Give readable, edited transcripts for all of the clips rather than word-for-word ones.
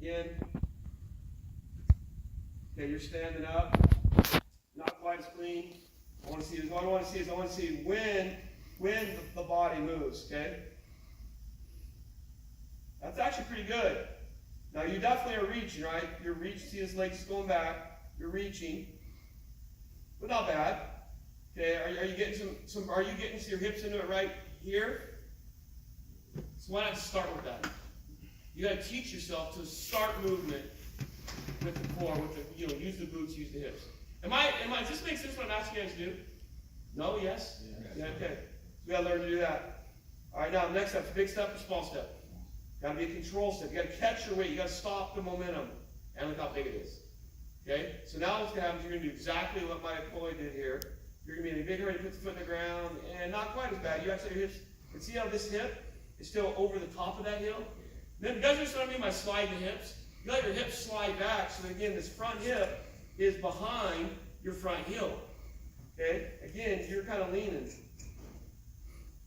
Again. Okay, you're standing up. Not quite as clean. I want to see when the body moves, okay? That's actually pretty good. Now you definitely are reaching, right? You're reaching, see his legs going back. You're reaching. But not bad. Okay, are you getting are you getting your hips into it right here? So why not start with that? You gotta teach yourself to start movement with the core, with the, use the glutes, use the hips. Does this make sense what I'm asking you guys to do? No, yes? Yeah, okay. So we gotta learn to do that. Alright, now next step, big step or small step? Gotta be a control step. You gotta catch your weight, you gotta stop the momentum. And look how big it is. Okay? So now what's gonna happen is you're gonna do exactly what my employee did here. You're gonna be bigger, ready to put the foot in the ground, and not quite as bad. You actually have your hips, and see how this hip is still over the top of that heel? Then you guys understand what I mean by slide the hips? You let your hips slide back, so that, again, this front hip is behind your front heel. Okay? Again, you're kind of leaning.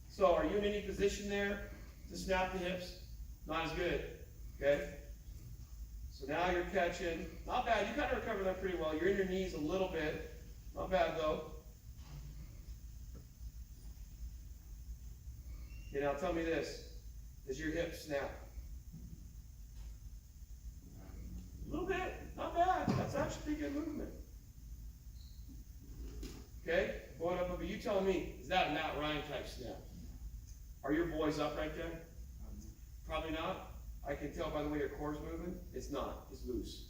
So are you in any position there to snap the hips? Not as good. Okay? So now you're catching. Not bad. You kind of recovered that pretty well. You're in your knees a little bit. Not bad, though. Okay, now tell me this. Does your hip snap? A little bit. Not bad. That's actually pretty good movement. Okay? Going up, but you tell me, is that a Matt Ryan type snap? Are your boys up right there? Probably not. I can tell by the way your core's moving. It's not. It's loose.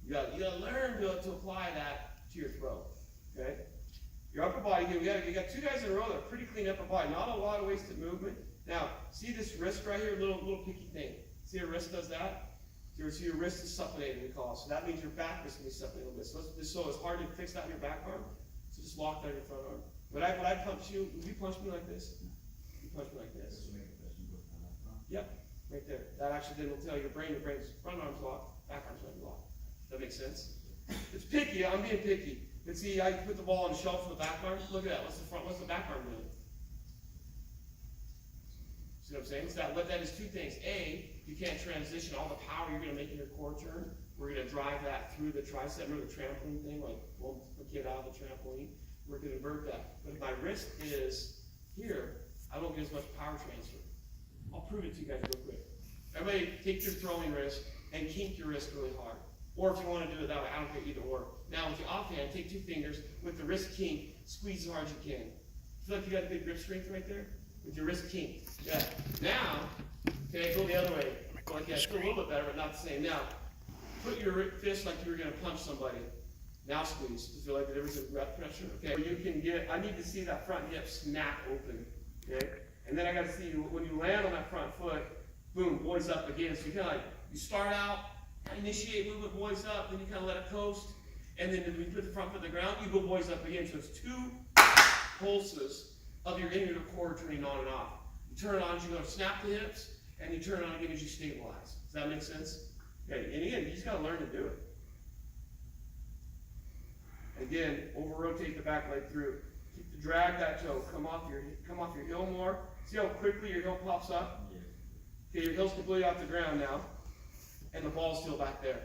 You got to learn to apply that to your throw. Okay? Your upper body here, you got two guys in a row that are pretty clean upper body. Not a lot of wasted movement. Now, see this wrist right here, little picky thing. See your wrist does that? So your wrist is supinated, we call it. So that means your back is going to be supinated a little bit. So it's hard to fix that in your back arm. So just lock that in your front arm. When I punch you, would you punch me like this? You punch me like this. Yep, right there. That actually then will tell your brain's front arm's locked, back arm's not locked. That makes sense? It's picky, I'm being picky. But see, I put the ball on the shelf for the back arm. Look at that. What's the back arm doing? See what I'm saying? So that is two things. A, you can't transition all the power you're going to make in your core turn. We're going to drive that through the tricep. Remember the trampoline thing? Like, we'll get out of the trampoline. We're going to invert that. But if my wrist is here, I won't get as much power transfer. I'll prove it to you guys real quick. Everybody take your throwing wrist and kink your wrist really hard. Or if you want to do it that way, I don't care either or. Now with the offhand, take two fingers, with the wrist kink, squeeze as hard as you can. Feel like you got a big grip strength right there? With your wrist kinked. Yeah. Now, okay, go the other way. Like that. Feel a little bit better, but not the same. Now, put your fist like you were going to punch somebody. Now squeeze. You feel like there was a rep pressure? Okay. You can I need to see that front hip snap open. Okay? And then I got to see when you land on that front foot, boom, boys up again. So you kind of like, you start out, initiate movement, boys up, then you kind of let it coast. And then when you put the front foot on the ground, you go boys up again. So it's two pulses of your inner core turning on and off. You turn it on as you go to snap the hips, and you turn it on again as you stabilize. Does that make sense? Okay, and again, you just got to learn to do it. Again, over-rotate the back leg through. Drag that toe. Come off your heel more. See how quickly your heel pops up? Okay, your heel's completely off the ground now, and the ball's still back there.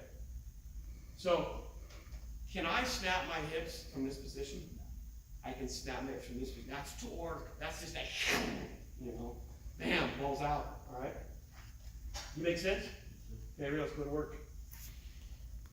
So, can I snap my hips from this position? I can snap my hips from this position. That's torque. That's just that, bam, ball's out. All right? You make sense? Okay, everybody else go to work.